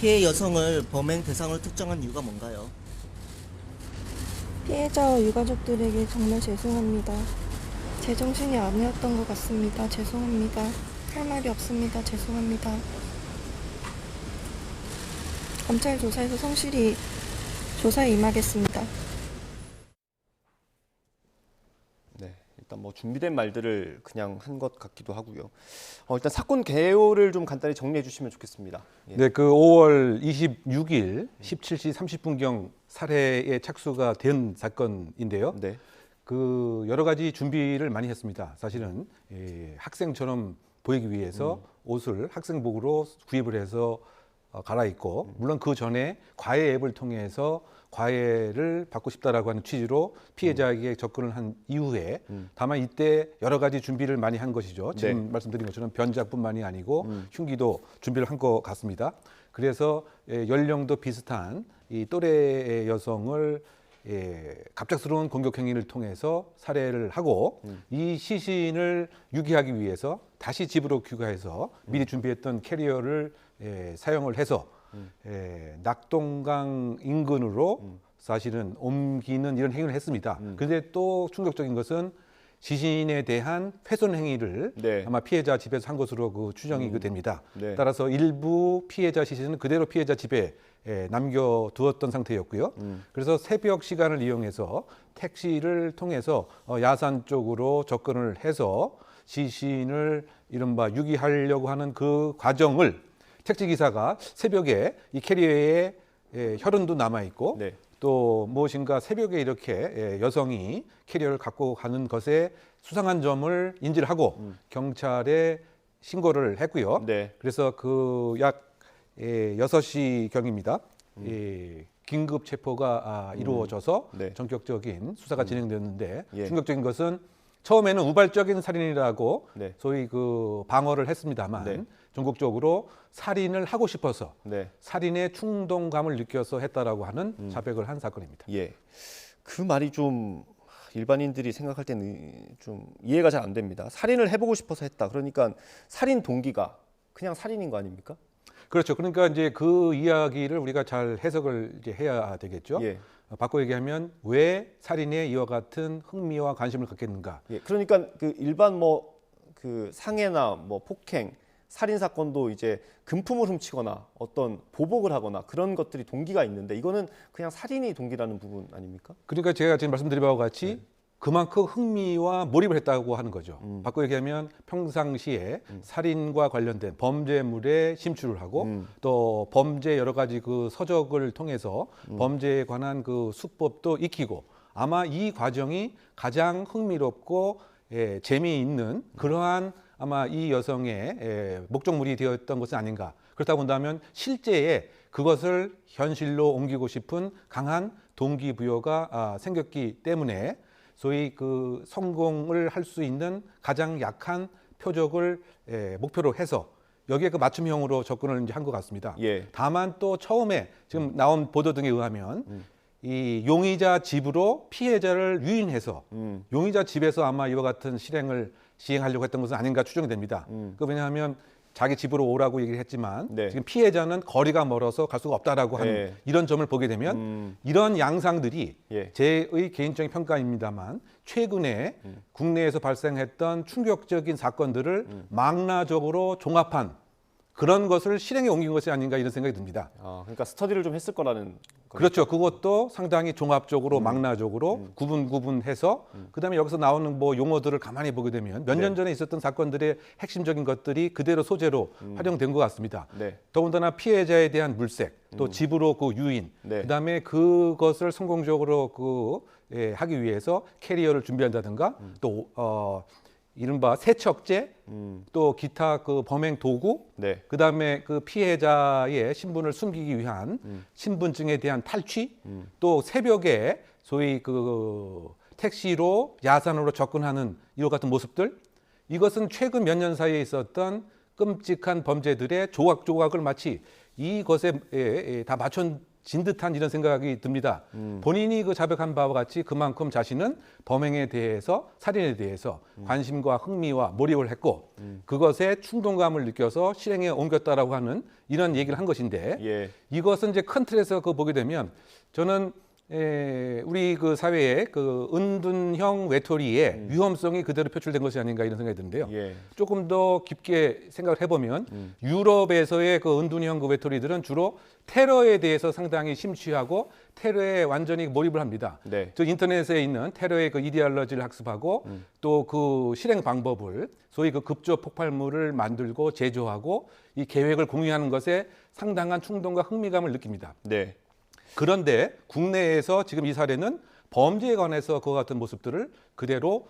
피해 여성을 범행 대상으로 특정한 이유가 뭔가요? 피해자와 유가족들에게 정말 죄송합니다. 제정신이 아니었던 것 같습니다. 죄송합니다. 할 말이 없습니다. 죄송합니다. 검찰 조사에서 성실히 조사에 임하겠습니다. 네, 일단 뭐 준비된 말들을 그냥 한 것 같기도 하고요. 일단 사건 개요를 좀 간단히 정리해 주시면 좋겠습니다. 예. 네, 그 5월 26일 17시 30분경 살해에 착수가 된 사건인데요. 네. 그 여러 가지 준비를 많이 했습니다. 사실은 학생처럼 보이기 위해서 옷을 학생복으로 구입을 해서 갈아입고, 물론 그 전에 과외 앱을 통해서 과외를 받고 싶다라고 하는 취지로 피해자에게 접근을 한 이후에, 다만 이때 여러 가지 준비를 많이 한 것이죠. 지금 네. 말씀드린 것처럼 변작뿐만이 아니고 흉기도 준비를 한 것 같습니다. 그래서 연령도 비슷한 이 또래의 여성을 갑작스러운 공격 행위를 통해서 살해를 하고, 이 시신을 유기하기 위해서 다시 집으로 귀가해서 미리 준비했던 캐리어를 사용을 해서 낙동강 인근으로 사실은 옮기는 이런 행위를 했습니다. 그런데 또 충격적인 것은 시신에 대한 훼손 행위를 네. 아마 피해자 집에서 한 것으로 그 추정이 됩니다. 네. 따라서 일부 피해자 시신은 그대로 피해자 집에 남겨두었던 상태였고요. 그래서 새벽 시간을 이용해서 택시를 통해서 야산 쪽으로 접근을 해서 시신을 이른바 유기하려고 하는 그 과정을 택시 기사가 새벽에 이 캐리어에 혈흔도 남아 있고, 네. 또 무엇인가 새벽에 이렇게 여성이 캐리어를 갖고 가는 것에 수상한 점을 인지를 하고 경찰에 신고를 했고요. 네. 그래서 그 약 6시 경입니다. 긴급 체포가 이루어져서 네. 전격적인 수사가 진행됐는데, 예. 충격적인 것은 처음에는 우발적인 살인이라고 네. 소위 그 방어를 했습니다만, 네. 전국적으로 살인을 하고 싶어서 네. 살인의 충동감을 느껴서 했다라고 하는 자백을 한 사건입니다. 예. 그 말이 좀 일반인들이 생각할 때는 좀 이해가 잘 안 됩니다. 살인을 해보고 싶어서 했다. 그러니까 살인 동기가 그냥 살인인 거 아닙니까? 그렇죠. 그러니까 이제 그 이야기를 우리가 잘 해석을 이제 해야 되겠죠. 예. 바꿔 얘기하면 왜 살인에 이와 같은 흥미와 관심을 갖겠는가? 예. 그러니까 그 일반 뭐 그 상해나 뭐 폭행, 살인 사건도 이제 금품을 훔치거나 어떤 보복을 하거나 그런 것들이 동기가 있는데, 이거는 그냥 살인이 동기라는 부분 아닙니까? 그러니까 제가 지금 말씀드린 바와 같이 그만큼 흥미와 몰입을 했다고 하는 거죠. 바꿔 얘기하면 평상시에 살인과 관련된 범죄물에 심취를 하고, 또 범죄 여러 가지 그 서적을 통해서 범죄에 관한 그 수법도 익히고, 아마 이 과정이 가장 흥미롭고 재미있는 그러한 아마 이 여성의 목적물이 되었던 것은 아닌가. 그렇다고 본다면 실제에 그것을 현실로 옮기고 싶은 강한 동기부여가 생겼기 때문에 소위 그 성공을 할 수 있는 가장 약한 표적을 목표로 해서 여기에 그 맞춤형으로 접근을 이제 한 것 같습니다. 예. 다만 또 처음에 지금 나온 보도 등에 의하면 이 용의자 집으로 피해자를 유인해서 용의자 집에서 아마 이와 같은 실행을 시행하려고 했던 것은 아닌가 추정이 됩니다. 그 왜냐하면 자기 집으로 오라고 얘기를 했지만 네. 지금 피해자는 거리가 멀어서 갈 수가 없다라고 하는 네. 이런 점을 보게 되면 이런 양상들이 예. 제의 개인적인 평가입니다만 최근에 국내에서 발생했던 충격적인 사건들을 망라적으로 종합한 그런 것을 실행에 옮긴 것이 아닌가 이런 생각이 듭니다. 그러니까 스터디를 좀 했을 거라는 거겠죠? 그렇죠. 그것도 상당히 종합적으로 망라적으로 구분해서 그다음에 여기서 나오는 뭐 용어들을 가만히 보게 되면 몇 년 전에 있었던 사건들의 핵심적인 것들이 그대로 소재로 활용된 것 같습니다. 네. 더군다나 피해자에 대한 물색, 또 집으로 그 유인, 네. 그다음에 그것을 성공적으로 하기 위해서 캐리어를 준비한다든가 또 이른바 세척제, 또 기타 그 범행 도구, 네. 그다음에 그 피해자의 신분을 숨기기 위한 신분증에 대한 탈취, 또 새벽에 소위 그 택시로 야산으로 접근하는 이와 같은 모습들, 이것은 최근 몇 년 사이에 있었던 끔찍한 범죄들의 조각조각을 마치 이것에 다 맞춘 진 듯한 이런 생각이 듭니다. 본인이 그 자백한 바와 같이 그만큼 자신은 범행에 대해서 살인에 대해서 관심과 흥미와 몰입을 했고 그것에 충동감을 느껴서 실행에 옮겼다라고 하는 이런 얘기를 한 것인데 예. 이것은 이제 큰 틀에서 그 보게 되면 저는 우리 그 사회의 그 은둔형 외톨이의 위험성이 그대로 표출된 것이 아닌가 이런 생각이 드는데요. 예. 조금 더 깊게 생각을 해보면 유럽에서의 그 은둔형 그 외톨이들은 주로 테러에 대해서 상당히 심취하고 테러에 완전히 몰입을 합니다. 네. 저 인터넷에 있는 테러의 그 이데올로지를 학습하고 또 그 실행 방법을 소위 그 급조 폭발물을 만들고 제조하고 이 계획을 공유하는 것에 상당한 충동과 흥미감을 느낍니다. 네. 그런데 국내에서 지금 이 사례는 범죄에 관해서 그와 같은 모습들을 그대로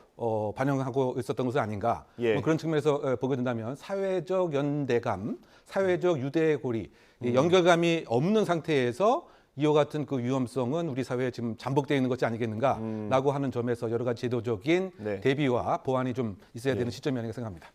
반영하고 있었던 것은 아닌가. 예. 뭐 그런 측면에서 보게 된다면 사회적 연대감, 사회적 유대고리, 이 연결감이 없는 상태에서 이와 같은 그 위험성은 우리 사회에 지금 잠복되어 있는 것이 아니겠는가라고 하는 점에서 여러 가지 제도적인 네. 대비와 보완이 좀 있어야 되는 시점이 아닌가 생각합니다.